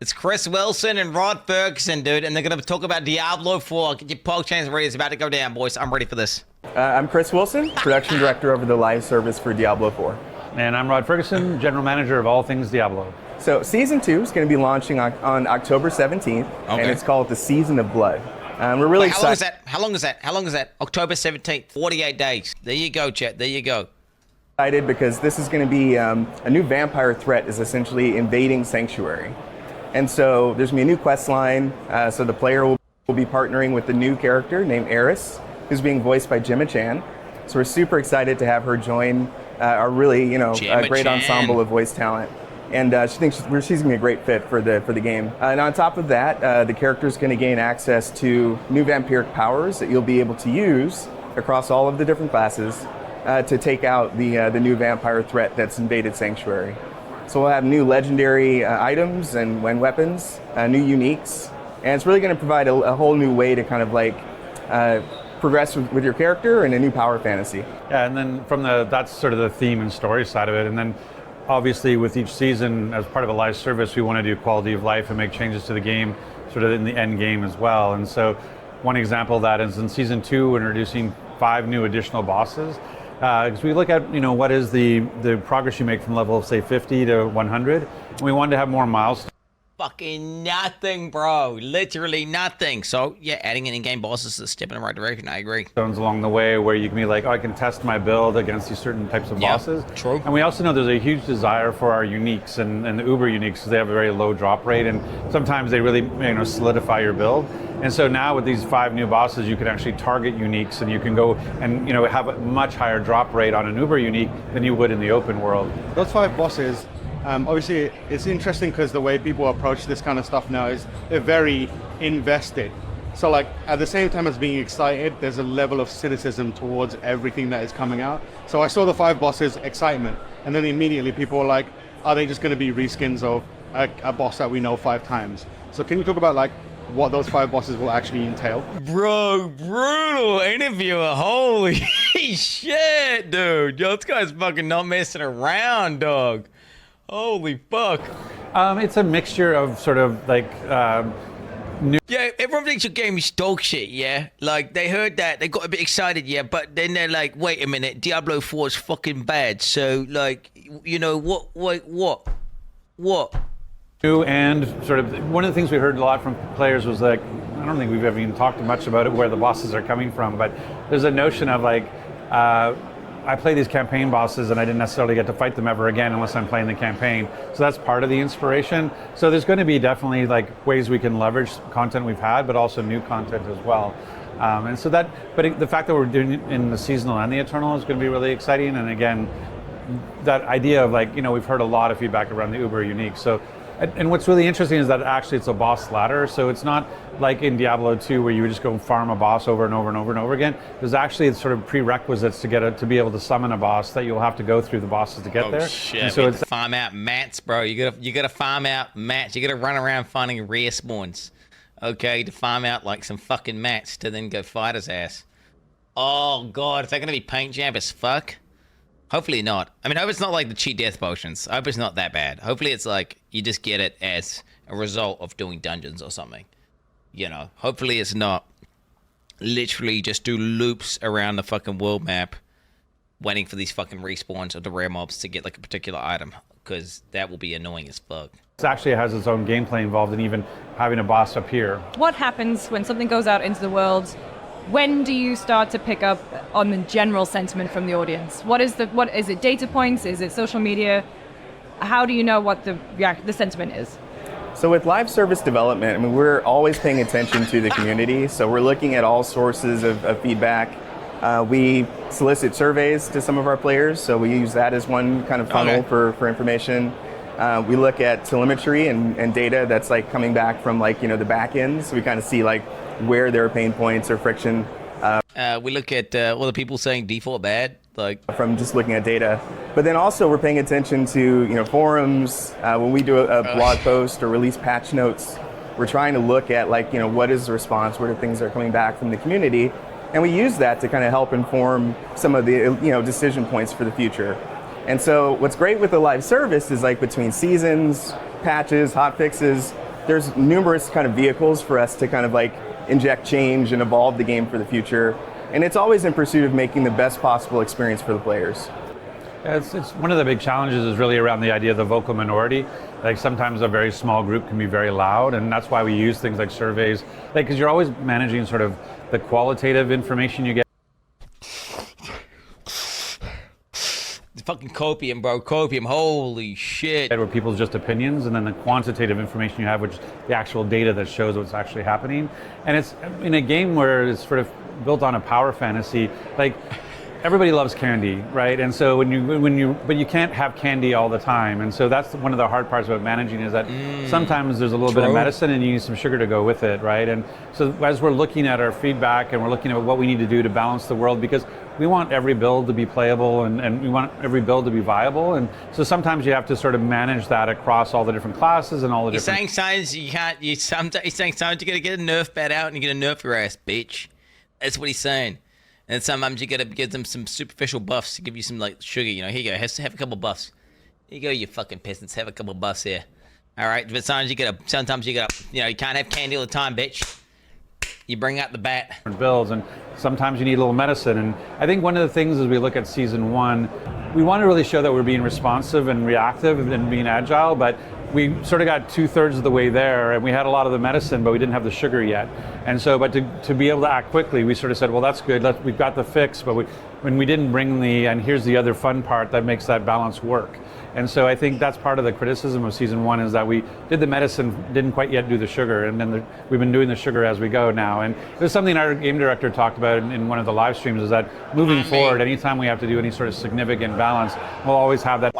It's Chris Wilson and Rod Ferguson, dude, and they're going to talk about Diablo 4. Get your pog chains ready. It's about to go down, boys. I'm ready for this. I'm Chris Wilson, production director over the live service for Diablo 4. And I'm Rod Ferguson, general manager of all things Diablo. So Season 2 is going to be launching on October 17th, and it's called The Season of Blood. We're really excited. How long is that? October 17th, 48 days. There you go, chat. There you go. Excited because this is going to be a new vampire threat is essentially invading Sanctuary. And so there's going to be a new quest line, so the player will be partnering with the new character named Eris, who's being voiced by Gemma Chan. So we're super excited to have her join our really, great ensemble of voice talent. And she thinks she's going to be a great fit for the game. And on top of that, the character's going to gain access to new vampiric powers that you'll be able to use across all of the different classes to take out the new vampire threat that's invaded Sanctuary. So we'll have new legendary items and weapons, new uniques, and it's really going to provide a whole new way to kind of like progress with your character and a new power fantasy. Yeah, and then that's sort of the theme and story side of it, and then obviously with each season as part of a live service, we want to do quality of life and make changes to the game, sort of in the end game as well. And so one example of that is in season 2, we're introducing 5 new additional bosses. Because we look at, what is the progress you make from level of, say, 50 to 100. And we wanted to have more milestones. Fucking nothing, bro. Literally nothing. So, yeah, adding in-game bosses is a step in the right direction. I agree. Along the way where you can be like, I can test my build against these certain types of bosses. True. And we also know there's a huge desire for our uniques and the uber uniques because they have a very low drop rate. And sometimes they really, solidify your build. And so now with these 5 new bosses, you can actually target uniques and you can go and have a much higher drop rate on an uber unique than you would in the open world. Those 5 bosses, obviously it's interesting because the way people approach this kind of stuff now is they're very invested. So like at the same time as being excited, there's a level of cynicism towards everything that is coming out. So I saw the 5 bosses, excitement, and then immediately people were like, are they just going to be reskins of a boss that we know 5 times? So can you talk about like what those 5 bosses will actually entail? Bro, brutal interviewer. Holy shit, dude. Yo, this guy's fucking not messing around, dog. Holy fuck. It's a mixture of sort of like new. Yeah, everyone thinks your game is dog shit, yeah? Like, they heard that, they got a bit excited, yeah? But then they're like, wait a minute, Diablo 4 is fucking bad. So, like, what? New and sort of one of the things we heard a lot from players was like, I don't think we've ever even talked much about it, where the bosses are coming from, but there's a notion of like, I play these campaign bosses and I didn't necessarily get to fight them ever again unless I'm playing the campaign. So that's part of the inspiration. So there's going to be definitely like ways we can leverage content we've had, but also new content as well. And so the fact that we're doing it in the seasonal and the eternal is going to be really exciting. And again, that idea of like, we've heard a lot of feedback around the uber unique. So, and what's really interesting is that actually it's a boss ladder. So it's not like in Diablo 2 where you would just go farm a boss over and over and over and over again. There's actually sort of prerequisites to be able to summon a boss that you'll have to go through the bosses to get there. Shit. And so it's farm out mats, bro. You gotta farm out mats. You gotta run around finding rare spawns. Okay, to farm out like some fucking mats to then go fight his ass. Oh god, is that gonna be paint jam as fuck? Hopefully not. I mean, I hope it's not like the cheat death potions. I hope it's not that bad. Hopefully it's like you just get it as a result of doing dungeons or something. Hopefully it's not literally just do loops around the fucking world map waiting for these fucking respawns of the rare mobs to get like a particular item, because that will be annoying as fuck. it actually has its own gameplay involved in even having a boss appear. What happens when something goes out into the world? When do you start to pick up on the general sentiment from the audience? What is it? Data points? Is it social media? How do you know what the sentiment is? So with live service development, we're always paying attention to the community. So we're looking at all sources of feedback. We solicit surveys to some of our players, so we use that as one kind of funnel for information. We look at telemetry and data that's like coming back from the back end. So we kind of see where there are pain points or friction. We look at all the people saying default bad, from just looking at data. But then also we're paying attention to forums. When we do a blog post or release patch notes, we're trying to look at what is the response, what are things that are coming back from the community, and we use that to kind of help inform some of the decision points for the future. And so what's great with the live service is between seasons, patches, hot fixes, there's numerous kind of vehicles for us to kind of like inject change and evolve the game for the future. And it's always in pursuit of making the best possible experience for the players. Yeah, it's one of the big challenges is really around the idea of the vocal minority. Like sometimes a very small group can be very loud, and that's why we use things like surveys. Like, because you're always managing sort of the qualitative information you get. It's fucking copium, bro. Copium. Holy shit. Where people's just opinions, and then the quantitative information you have, which is the actual data that shows what's actually happening. And it's in a game where it's sort of built on a power fantasy. Like, everybody loves candy, right? And so but you can't have candy all the time. And so that's one of the hard parts about managing is that sometimes there's a little bit of medicine and you need some sugar to go with it, right? And so as we're looking at our feedback and we're looking at what we need to do to balance the world, because we want every build to be playable and we want every build to be viable. And so sometimes you have to sort of manage that across all the different classes and all the different... You're saying sometimes you can't, you're saying sometimes you gotta get a nerf bat out and you gotta nerf your ass, bitch. That's what he's saying. And sometimes you gotta give them some superficial buffs to give you some like sugar. You know, here you go. Have a couple buffs. Here you go, you fucking peasants. Have a couple buffs here. All right. But sometimes you gotta. You know, you can't have candy all the time, bitch. You bring out the bat. Builds, and sometimes you need a little medicine. And I think one of the things as we look at season 1, we want to really show that we're being responsive and reactive and being agile, but we sort of got 2/3 of the way there, and we had a lot of the medicine, but we didn't have the sugar yet. And so, but to be able to act quickly, we sort of said, well, that's good. We've got the fix, but when we didn't bring and here's the other fun part that makes that balance work. And so I think that's part of the criticism of season 1 is that we did the medicine, didn't quite yet do the sugar, and then we've been doing the sugar as we go now. And there's something our game director talked about in one of the live streams is that moving forward, anytime we have to do any sort of significant balance, we'll always have that.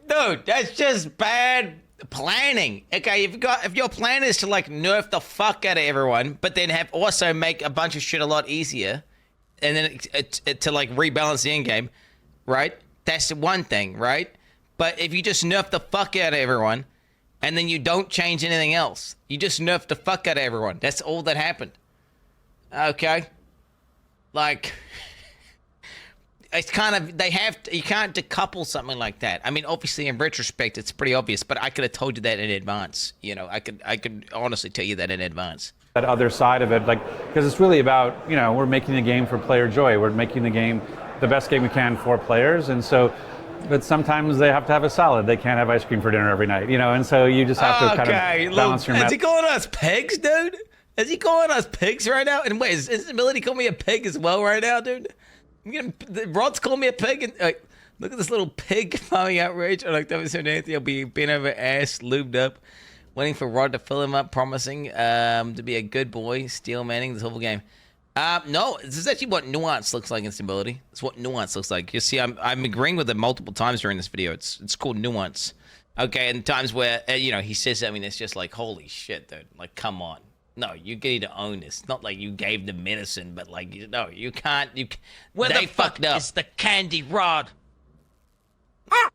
Dude, that's just bad planning. Okay, if your plan is to like nerf the fuck out of everyone, but then have also make a bunch of shit a lot easier, and then to like rebalance the end game, right? That's one thing, right? But if you just nerf the fuck out of everyone, and then you don't change anything else, you just nerf the fuck out of everyone. That's all that happened. Okay, like. It's kind of, you can't decouple something like that. I mean, obviously in retrospect, it's pretty obvious, but I could have told you that in advance. You know, I could honestly tell you that in advance. That other side of it, like, because it's really about, you know, we're making the game for player joy. We're making the game the best game we can for players. And so, but sometimes they have to have a salad. They can't have ice cream for dinner every night, you know, and so you just have to kind of balance your Is he calling us pigs, dude? Is he calling us pigs right now? And wait, is his ability calling me a pig as well right now, dude? Rod's calling me a pig, and look at this little pig farming outrage. I like that. So Anthony will be bent over ass, lubed up, waiting for Rod to fill him up, promising to be a good boy, steel manning this whole game. No, this is actually what nuance looks like in stability. It's what nuance looks like. You see, I'm agreeing with it multiple times during this video. It's called nuance. Okay, and times where you know he says something that's just like, holy shit, dude. Like, come on. No, you need to own this. It's not like you gave the medicine, but like, no, you can't. Where they the fuck fucked up. is the candy rod?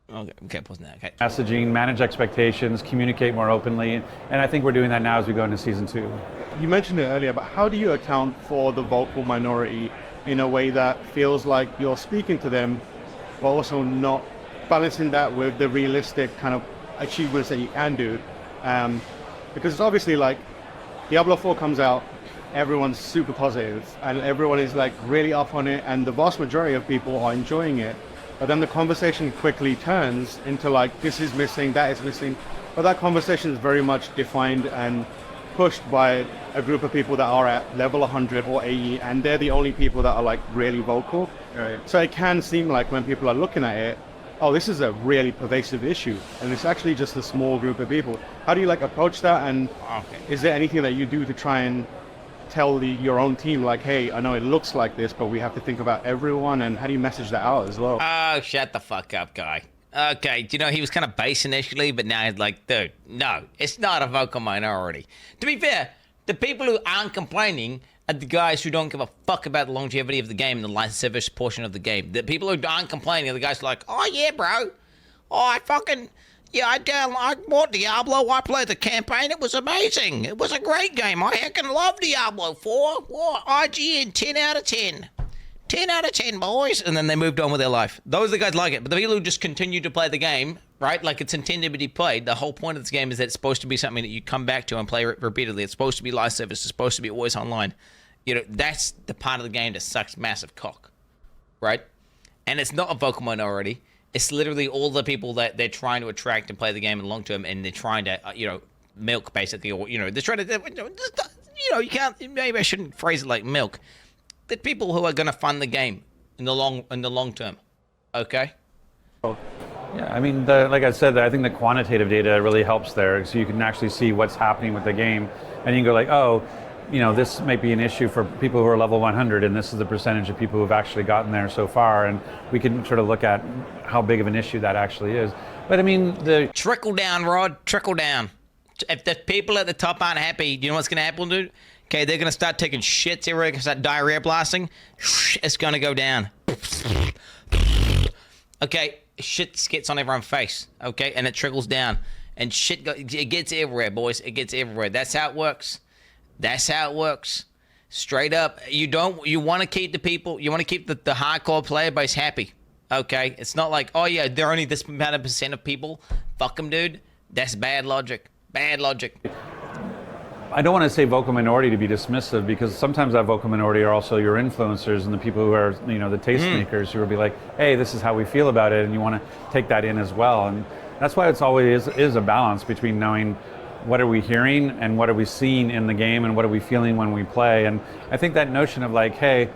Okay, pause now. Okay. Messaging, manage expectations, communicate more openly, and I think we're doing that now as we go into season 2. You mentioned it earlier, but how do you account for the vocal minority in a way that feels like you're speaking to them, but also not balancing that with the realistic kind of achievements that you can do? Because it's obviously like, Diablo 4 comes out, everyone's super positive, and everyone is like really up on it, and the vast majority of people are enjoying it. But then the conversation quickly turns into like, this is missing, that is missing. But that conversation is very much defined and pushed by a group of people that are at level 100 or 80, and they're the only people that are like really vocal. Right. So it can seem like when people are looking at it, oh, this is a really pervasive issue, and it's actually just a small group of people. How do you like approach that, and is there anything that you do to try and tell your own team, like, hey, I know it looks like this, but we have to think about everyone, and how do you message that out as well? Oh, shut the fuck up, guy. Okay, do you know, he was kind of base initially, but now he's like, dude, no, it's not a vocal minority. To be fair, the people who aren't complaining are the guys who don't give a fuck about the longevity of the game and the license service portion of the game. The people who aren't complaining are the guys like, oh yeah, bro. Oh, I bought Diablo. I played the campaign. It was amazing. It was a great game. I heckin' love Diablo 4. Oh, IGN 10 out of 10. 10 out of 10, boys. And then they moved on with their life. Those are the guys like it. But the people who just continue to play the game, right, like it's intended to be played, the whole point of this game is that it's supposed to be something that you come back to and play repeatedly. It's supposed to be live service. It's supposed to be always online. You know, that's the part of the game that sucks massive cock, right? And it's not a vocal minority. It's literally all the people that they're trying to attract and play the game in the long term, and they're trying to, milk basically, or, they're trying to, you can't, maybe I shouldn't phrase it like milk. The people who are going to fund the game in the long term, okay? Yeah, I mean, like I said, I think the quantitative data really helps there, so you can actually see what's happening with the game, and you can go like, oh, this might be an issue for people who are level 100, and this is the percentage of people who have actually gotten there so far, and we can sort of look at how big of an issue that actually is. But I mean, the trickle down, Rod, trickle down. If the people at the top aren't happy, you know what's going to happen, dude? Okay, they're going to start taking shits everywhere, going to start diarrhea blasting. It's going to go down. Okay, shit gets on everyone's face, okay, and it trickles down, and it gets everywhere, boys. It gets everywhere. That's how it works. That's how it works. Straight up. You want to keep the people, you want to keep the hardcore player base happy. Okay? It's not like, oh yeah, they're only this amount of percent of people. Fuck them, dude. That's bad logic. Bad logic. I don't want to say vocal minority to be dismissive, because sometimes that vocal minority are also your influencers and the people who are, the tastemakers who will be like, hey, this is how we feel about it, and you want to take that in as well. And that's why it's always is a balance between knowing what are we hearing and what are we seeing in the game and what are we feeling when we play. And I think that notion of like, hey,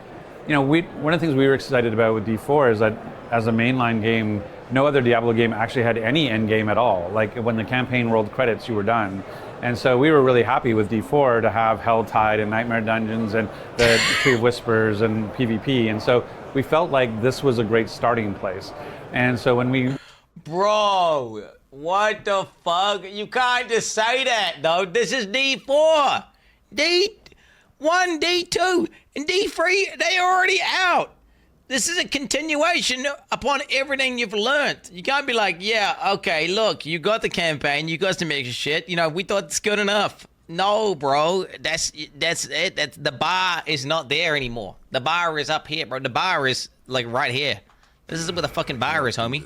one of the things we were excited about with D4 is that as a mainline game, no other Diablo game actually had any end game at all. Like when the campaign rolled credits, you were done. And so we were really happy with D4 to have Helltide and Nightmare Dungeons and the Tree of Whispers and PvP. And so we felt like this was a great starting place. And so when we... Bro, what the fuck? You can't just say that, though. This is D4. D1, D2, and D3, they already out. This is a continuation upon everything you've learned. You can't be like, yeah, okay, look, you got the campaign, you got some extra shit. We thought it's good enough. No, bro, that's it. The bar is not there anymore. The bar is up here, bro. The bar is like right here. This is where the fucking bar is, homie.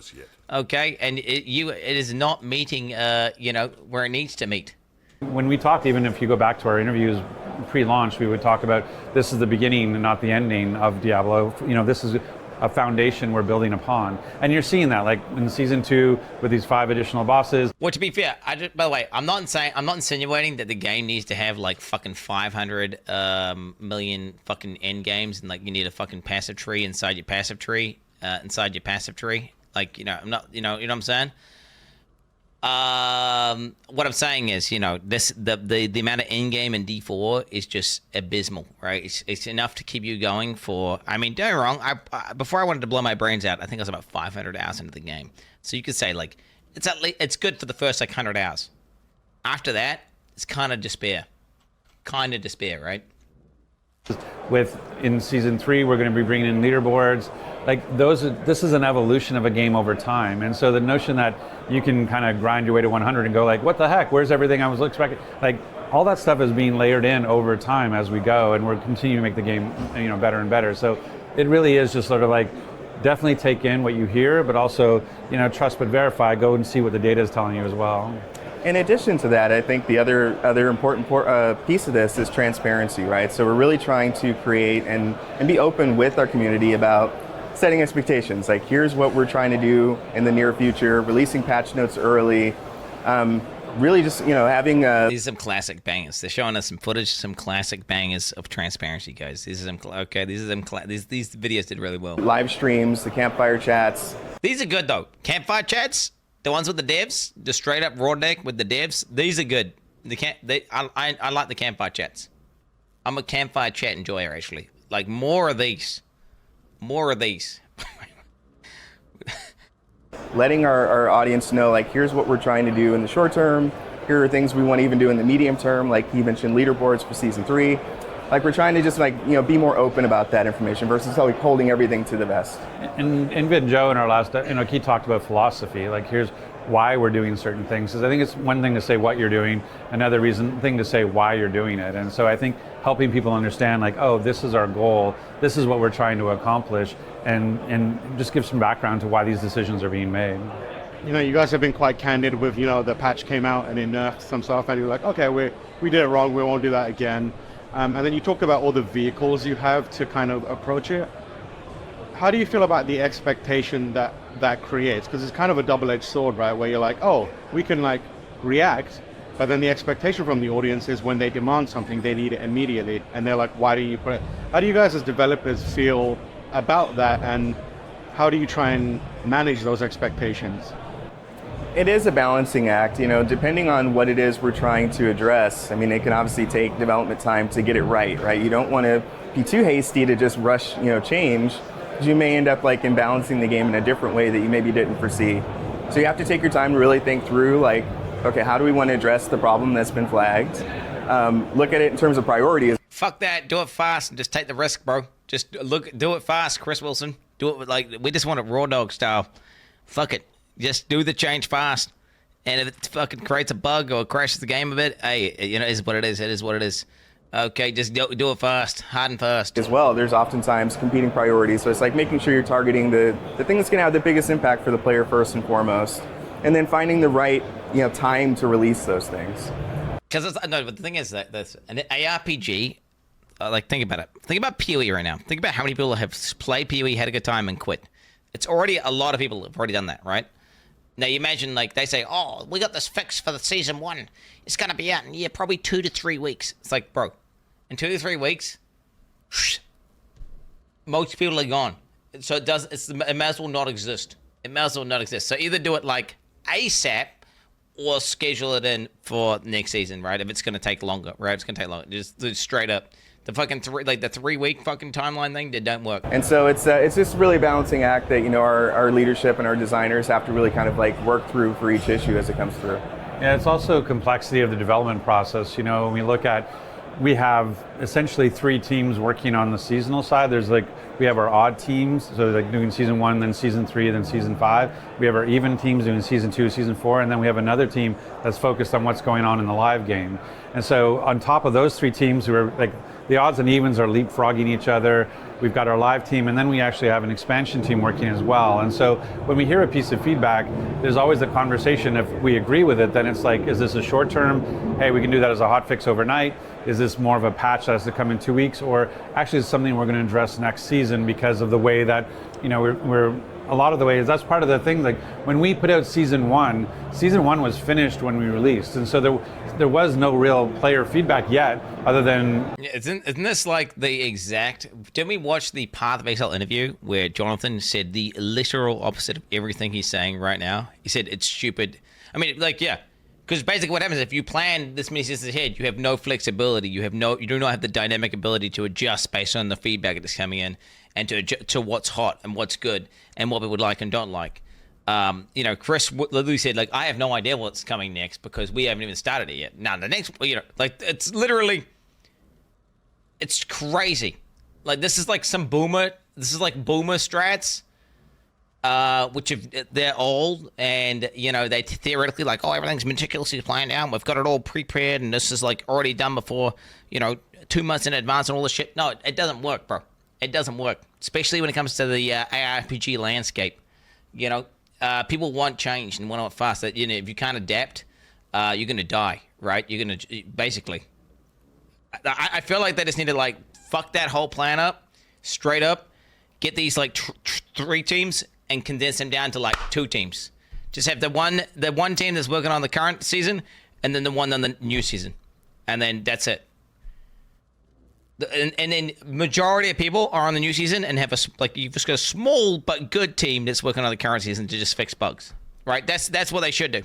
Okay, and it is not meeting, where it needs to meet. When we talked, even if you go back to our interviews pre-launch, we would talk about this is the beginning and not the ending of Diablo. This is a foundation we're building upon, and you're seeing that, like in season 2 with these 5 additional bosses. Well, to be fair, by the way, I'm not insinuating that the game needs to have like fucking 500 million fucking end games, and like you need a fucking passive tree inside your passive tree. Like, I'm not, you know what I'm saying? What I'm saying is, the amount of end game in D4 is just abysmal, right? It's enough to keep you going for, don't get me wrong, before I wanted to blow my brains out, I think I was about 500 hours into the game. So you could say, like, it's good for the first, like, 100 hours. After that, it's kind of despair. Right? In season 3, we're going to be bringing in leaderboards. Like this is an evolution of a game over time, and so the notion that you can kind of grind your way to 100 and go like, what the heck? Where's everything I was expecting? Like all that stuff is being layered in over time as we go, and we're continuing to make the game, better and better. So it really is just sort of like definitely take in what you hear, but also trust but verify. Go and see what the data is telling you as well. In addition to that, I think the other important piece of this is transparency, right? So we're really trying to create and be open with our community about setting expectations. Like, here's what we're trying to do in the near future, releasing patch notes early, really just, having... These are some classic bangers. They're showing us some footage, some classic bangers of transparency, guys. These videos did really well. Live streams, the campfire chats. These are good, though. Campfire chats, the ones with the devs, the straight up raw deck with the devs, these are good. I like the campfire chats. I'm a campfire chat enjoyer, actually. Like, more of these. Letting our audience know, like, here's what we're trying to do in the short term. Here are things we want to even do in the medium term. Like he mentioned, leaderboards for season 3. Like, we're trying to just be more open about that information versus like holding everything to the vest. And Vid and Joe in our last, he talked about philosophy. Like, here's why we're doing certain things. Because I think it's one thing to say what you're doing, another thing to say why you're doing it. And so I think helping people understand, like, oh, this is our goal, this is what we're trying to accomplish, and just give some background to why these decisions are being made. You know, you guys have been quite candid with, you know, the patch came out and it nerfed some stuff, and you're like, okay, we did it wrong, we won't do that again. And then you talk about all the vehicles you have to kind of approach it. How do you feel about the expectation that creates? Because it's kind of a double-edged sword, right? Where you're like, oh, we can like react, but then the expectation from the audience is when they demand something, they need it immediately, and they're like, why do you put it? How do you guys as developers feel about that, and how do you try and manage those expectations? It is a balancing act, you know, depending on what it is we're trying to address. I mean, it can obviously take development time to get it right? You don't want to be too hasty to just rush, you know, change. You may end up like imbalancing the game in a different way that you maybe didn't foresee. So you have to take your time to really think through, like, okay, how do we want to address the problem that's been flagged? Look at it in terms of priorities. Fuck that. Do it fast and just take the risk, bro. Just do it fast, Chris Wilson. Do it like we just want it raw dog style. Fuck it. Just do the change fast. And if it fucking creates a bug or crashes the game a bit, hey, you know, it is what it is. It is what it is. Okay, just do it fast, hard and fast. As well, there's oftentimes competing priorities, so it's like making sure you're targeting the thing that's going to have the biggest impact for the player first and foremost, and then finding the right, you know, time to release those things. Because no, but the thing is that an ARPG, like think about it. Think about PoE right now. Think about how many people have played PoE, had a good time, and quit. It's already a lot of people have already done that, right? Now you imagine like they say, oh, we got this fix for the season 1. It's gonna be out in probably 2 to 3 weeks. It's like, bro. In 2 to 3 weeks, most people are gone. So it may as well not exist. It may as well not exist. So either do it like ASAP or schedule it in for next season, right? If it's going to take longer, right? It's going to take longer. Just straight up. The fucking 3 week fucking timeline thing, that don't work. And so it's just really a balancing act that, you know, our leadership and our designers have to really kind of like work through for each issue as it comes through. Yeah, it's also complexity of the development process. You know, when we look at, we have essentially 3 teams working on the seasonal side. We have our odd teams, so like doing season 1, then season 3, then season 5. We have our even teams doing season 2, season 4, and then we have another team that's focused on what's going on in the live game. And so on top of those 3 teams, who are like, the odds and evens are leapfrogging each other. We've got our live team, and then we actually have an expansion team working as well. And so when we hear a piece of feedback, there's always the conversation. If we agree with it, then it's like, is this a short term? Hey, we can do that as a hot fix overnight. Is this more of a patch that has to come in 2 weeks? Or actually it's something we're going to address next season because of the way that, you know, we're a lot of the ways, that's part of the thing. Like when we put out season 1 was finished when we released. And so there was no real player feedback yet, other than... Isn't this like the exact... Didn't we watch the Path of Exile interview where Jonathan said the literal opposite of everything he's saying right now? He said it's stupid. I mean, like, yeah. Because basically what happens is if you plan this many seasons ahead, you have no flexibility. You do not have the dynamic ability to adjust based on the feedback that's coming in and to what's hot and what's good and what people like and don't like. You know, Chris literally said, like, I have no idea what's coming next because we haven't even started it yet. Now, the next, you know, like, it's literally, it's crazy. Like, this is like boomer strats. Which they're old, and you know they theoretically like, oh, everything's meticulously planned out. We've got it all prepared, and this is like already done before, you know, 2 months in advance and all this shit. No, it doesn't work, bro. It doesn't work, especially when it comes to the ARPG landscape. You know, people want change and want it fast. That, you know, if you can't adapt, you're gonna die, right? You're gonna basically. I feel like they just need to like fuck that whole plan up, straight up, get these like 3 teams. And condense them down to like 2 teams. Just have the one team that's working on the current season, and then the one on the new season, and then that's it. And then majority of people are on the new season and have you've just got a small but good team that's working on the current season to just fix bugs, right? That's what they should do.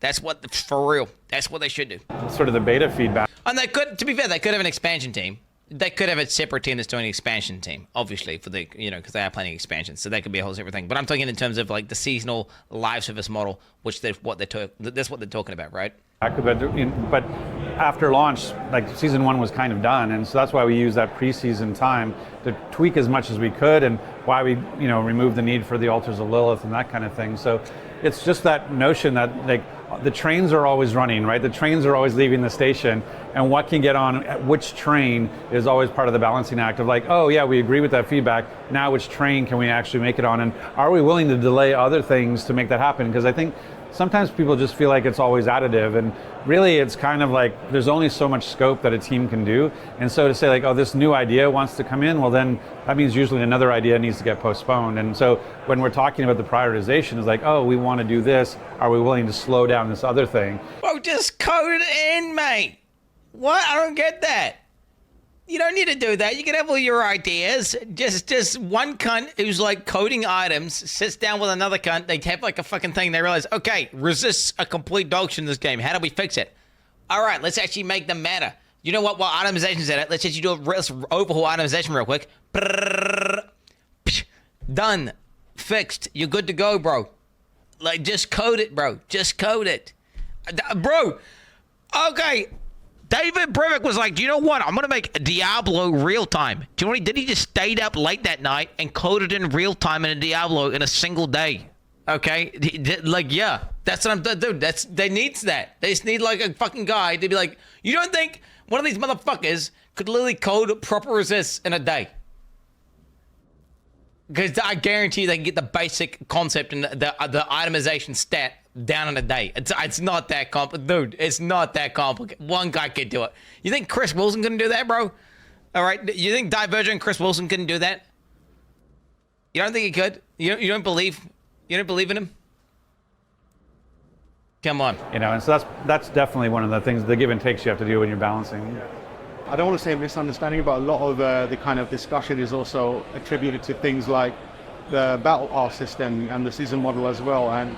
That's what, for real, that's what they should do. Sort of the beta feedback. And they could, to be fair, they could have an expansion team. They could have a separate team that's doing an expansion team, obviously, for the, you know, because they are planning expansions, so that could be a whole separate thing. But I'm talking in terms of like the seasonal live service model, which that's what they're talking about, right? But after launch, like season 1 was kind of done, and so that's why we use that preseason time to tweak as much as we could, and why we, you know, removed the need for the altars of Lilith and that kind of thing. So it's just that notion that like the trains are always running, right? The trains are always leaving the station, and what can get on at which train is always part of the balancing act of like, oh yeah, we agree with that feedback. Now which train can we actually make it on, and are we willing to delay other things to make that happen? Because I think sometimes people just feel like it's always additive, and really it's kind of like there's only so much scope that a team can do. And so to say like, oh, this new idea wants to come in, well then that means usually another idea needs to get postponed. And so when we're talking about the prioritization, it's like, oh, we want to do this, are we willing to slow down this other thing? Bro, just code it in, mate. What? I don't get that. You don't need to do that. You can have all your ideas. Just one cunt who's like coding items sits down with another cunt. They have like a fucking thing. They realize, okay, resists a complete dog shit in this game. How do we fix it? All right, let's actually make them matter. You know what? While itemization's at it, let's just let's overhaul itemization real quick. Done. Fixed. You're good to go, bro. Like, just code it, bro. Just code it. Bro. Okay. David Brivik was like, do you know what? I'm going to make Diablo real time. Do you know what he did? He just stayed up late that night and coded in real time in a Diablo in a single day. Okay? Like, yeah. That's what I'm doing. They needs that. They just need like a fucking guy to be like, you don't think one of these motherfuckers could literally code proper resists in a day? Because I guarantee you they can get the basic concept and the itemization stat down in a day. It's not that complicated. Dude, it's not that complicated. One guy could do it. You think Chris Wilson couldn't do that, bro? All right? You think Divergent Chris Wilson couldn't do that? You don't think he could? You don't believe in him? Come on. You know, and so that's definitely one of the things, the give and takes you have to do when you're balancing. I don't want to say misunderstanding, but a lot of the kind of discussion is also attributed to things like the battle pass system and the season model as well. And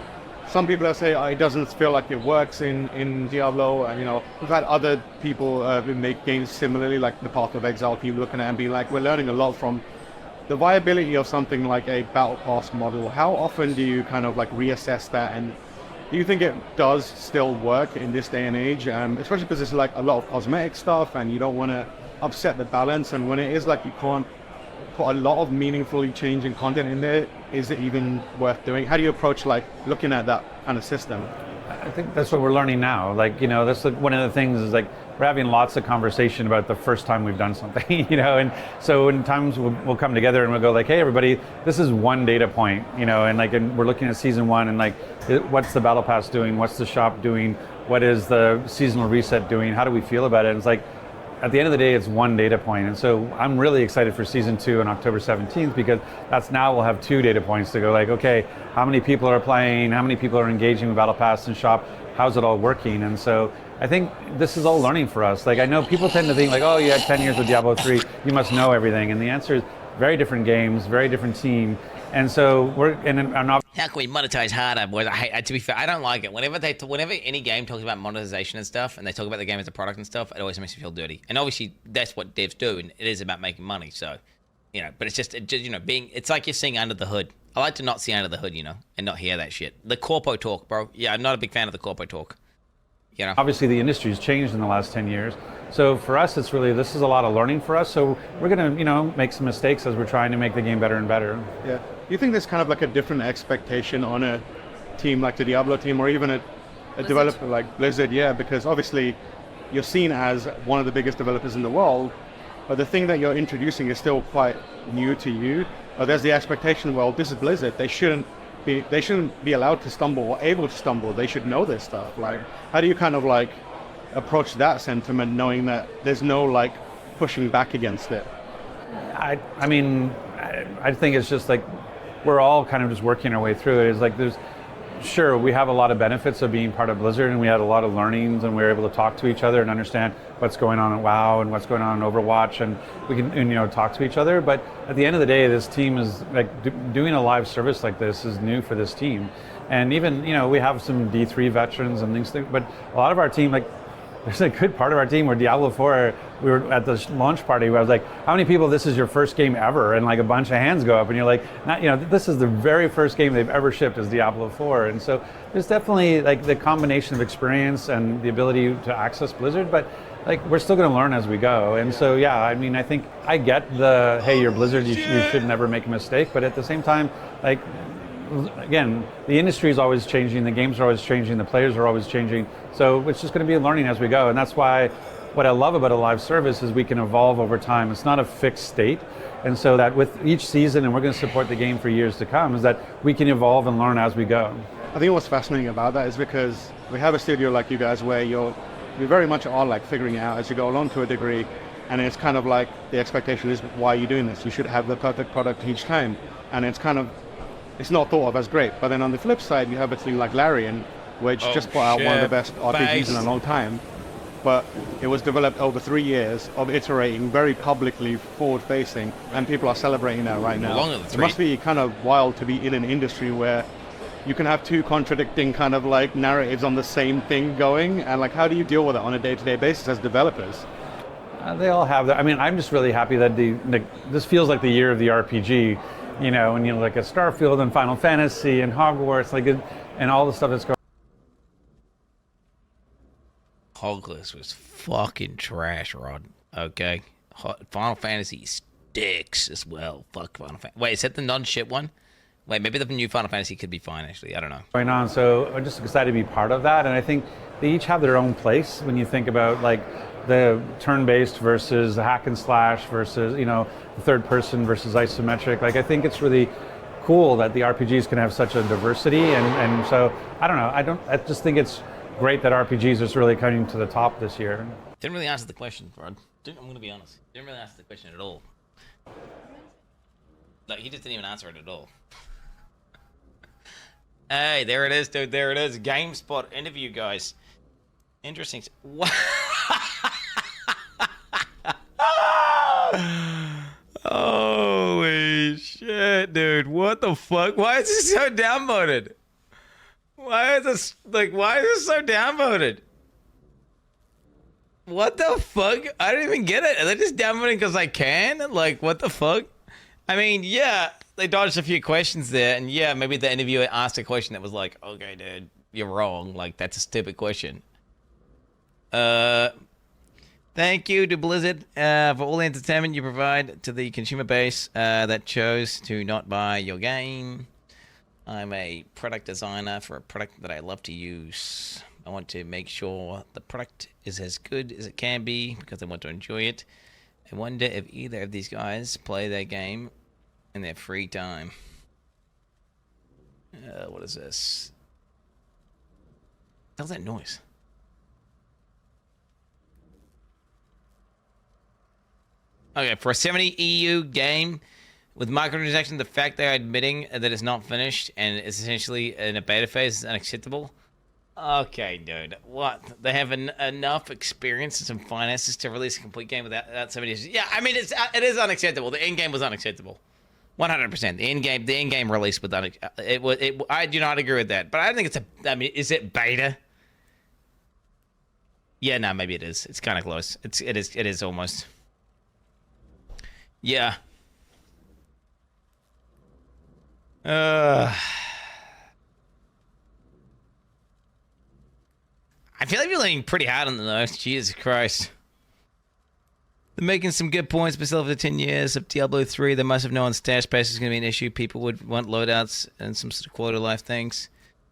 some people say it doesn't feel like it works in Diablo. And, you know, we've had other people make games similarly, like the Path of Exile, people looking at it and being like, we're learning a lot from the viability of something like a battle pass model. How often do you kind of like reassess that, and do you think it does still work in this day and age? Especially because it's like a lot of cosmetic stuff and you don't want to upset the balance. And when it is like you can't put a lot of meaningfully changing content in there, is it even worth doing? How do you approach like looking at that kind of system? I think that's what we're learning now. Like, you know, that's one of the things is like we're having lots of conversation about the first time we've done something, you know, and so in times we'll come together and we'll go like, hey, everybody, this is one data point, you know, and like and we're looking at season one and like, what's the battle pass doing? What's the shop doing? What is the seasonal reset doing? How do we feel about it? And it's like, at the end of the day, it's one data point. And so I'm really excited for season 2 on October 17th, because that's now we'll have 2 data points to go like, okay, how many people are playing? How many people are engaging with Battle Pass and Shop? How's it all working? And so I think this is all learning for us. Like, I know people tend to think like, oh, you had 10 years with Diablo 3, you must know everything. And the answer is very different games, very different team. And so how can we monetize harder? Boys, to be fair, I don't like it. Whenever any game talks about monetization and stuff, and they talk about the game as a product and stuff, it always makes me feel dirty. And obviously, that's what devs do, and it is about making money. So, you know, but it's just you know, it's like you're seeing under the hood. I like to not see under the hood, you know, and not hear that shit. The corpo talk, bro. Yeah, I'm not a big fan of the corpo talk. You know, obviously the industry's changed in the last 10 years. So for us, this is a lot of learning for us. So we're going to, you know, make some mistakes as we're trying to make the game better and better. Yeah. Do you think there's kind of like a different expectation on a team like the Diablo team, or even a developer like Blizzard? Yeah, because obviously you're seen as one of the biggest developers in the world, but the thing that you're introducing is still quite new to you. There's the expectation, well, this is Blizzard. They shouldn't be allowed to stumble or able to stumble. They should know this stuff. Like, how do you kind of like approach that sentiment, knowing that there's no like pushing back against it? I mean, I think it's just like we're all kind of just working our way through it. It's like sure, we have a lot of benefits of being part of Blizzard, and we had a lot of learnings, and we were able to talk to each other and understand what's going on at WoW and what's going on in Overwatch, and we can you know, talk to each other. But at the end of the day, this team is like doing a live service like this is new for this team. And even, you know, we have some D3 veterans and things, but a lot of our team, like, there's a good part of our team where Diablo 4, we were at the launch party where I was like, how many people, this is your first game ever? And like a bunch of hands go up and you're like, not, you know, this is the very first game they've ever shipped is Diablo 4. And so there's definitely like the combination of experience and the ability to access Blizzard, but like we're still going to learn as we go. And so, yeah, I mean, I think I get the, hey, you're Blizzard, you should never make a mistake. But at the same time, like, again, the industry is always changing, the games are always changing, the players are always changing. So it's just going to be learning as we go. And that's why what I love about a live service is we can evolve over time. It's not a fixed state. And so that with each season, and we're going to support the game for years to come, is that we can evolve and learn as we go. I think what's fascinating about that is because we have a studio like you guys where you very much are like figuring it out as you go along to a degree, and it's kind of like the expectation is, why are you doing this? You should have the perfect product each time, and it's not thought of as great. But then on the flip side, you have a thing like Larian, which just put out one of the best RPGs in a long time, but it was developed over 3 years of iterating, very publicly forward-facing, and people are celebrating that right now. It must be kind of wild to be in an industry where you can have two contradicting kind of like narratives on the same thing going, and like how do you deal with it on a day-to-day basis as developers? They all have that. I mean, I'm just really happy that this feels like the year of the RPG, you know, and like a Starfield and Final Fantasy and Hogwarts, and all the stuff that's going. Hogwarts was fucking trash, Rod. Okay, Final Fantasy sticks as well. Fuck Final Fantasy. Wait, is that the non-shit one? Wait, maybe the new Final Fantasy could be fine, actually. I don't know. Going on, so I'm just excited to be part of that, and I think they each have their own place when you think about like the turn-based versus the hack and slash versus, you know, the third person versus isometric. Like, I think it's really cool that the RPGs can have such a diversity, and so I don't know. I just think it's great that RPGs is really coming to the top this year. Didn't really answer the question, Rod. I'm going to be honest. Didn't really answer the question at all. Like, he just didn't even answer it at all. Hey, there it is, dude. There it is. GameSpot interview, guys. Interesting. What? Holy shit, dude. What the fuck? Why is this so downvoted? Why is this so downvoted? What the fuck? I don't even get it. Are they just downvoting because I can? Like, what the fuck? I mean, yeah, they dodged a few questions there, and yeah, maybe the interviewer asked a question that was like, okay, dude, you're wrong. Like, that's a stupid question. Thank you to Blizzard for all the entertainment you provide to the consumer base that chose to not buy your game. I'm a product designer for a product that I love to use. I want to make sure the product is as good as it can be because I want to enjoy it. I wonder if either of these guys play their game in their free time. What is this? What the hell's that noise? Okay, for a 70 EU game with microtransactions, the fact they are admitting that it's not finished and it's essentially in a beta phase is unacceptable. Okay, dude. What? They have enough experience and some finances to release a complete game without 70 issues. Yeah, I mean, it is unacceptable. The end game was unacceptable. 100%. The end game release was unacceptable. I do not agree with that. But I think it's I mean, is it beta? Yeah, no, maybe it is. It's kind of close. It is almost. Yeah. I feel like you're leaning pretty hard on the nose. Jesus Christ. They're making some good points, but still after 10 years of Diablo 3, they must have known stash space is going to be an issue. People would want loadouts and some sort of quality of life things.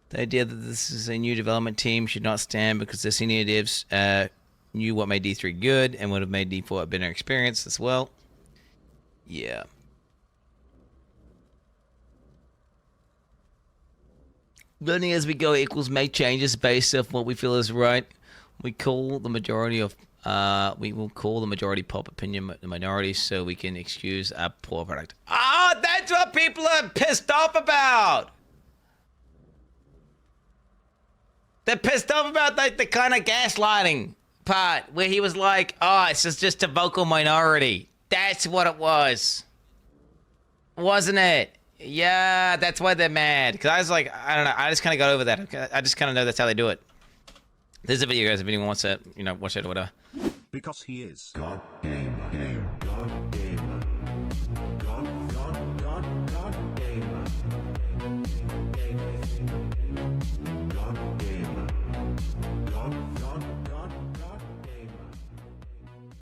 The idea that this is a new development team should not stand because the senior devs knew what made D3 good and would have made D4 a better experience as well. Yeah. Learning as we go equals make changes based off what we feel is right. We will call the majority pop opinion the minority so we can excuse our poor product. Ah, that's what people are pissed off about. They're pissed off about the kind of gaslighting part where he was like, oh, it's just a vocal minority. That's what it was. Wasn't it? Yeah, that's why they're mad. Because I was like, I don't know. I just kind of got over that. I just kind of know that's how they do it. There's a video, guys. If anyone wants to, watch it or whatever. Because he is God Gamer. God Gamer. God Gamer.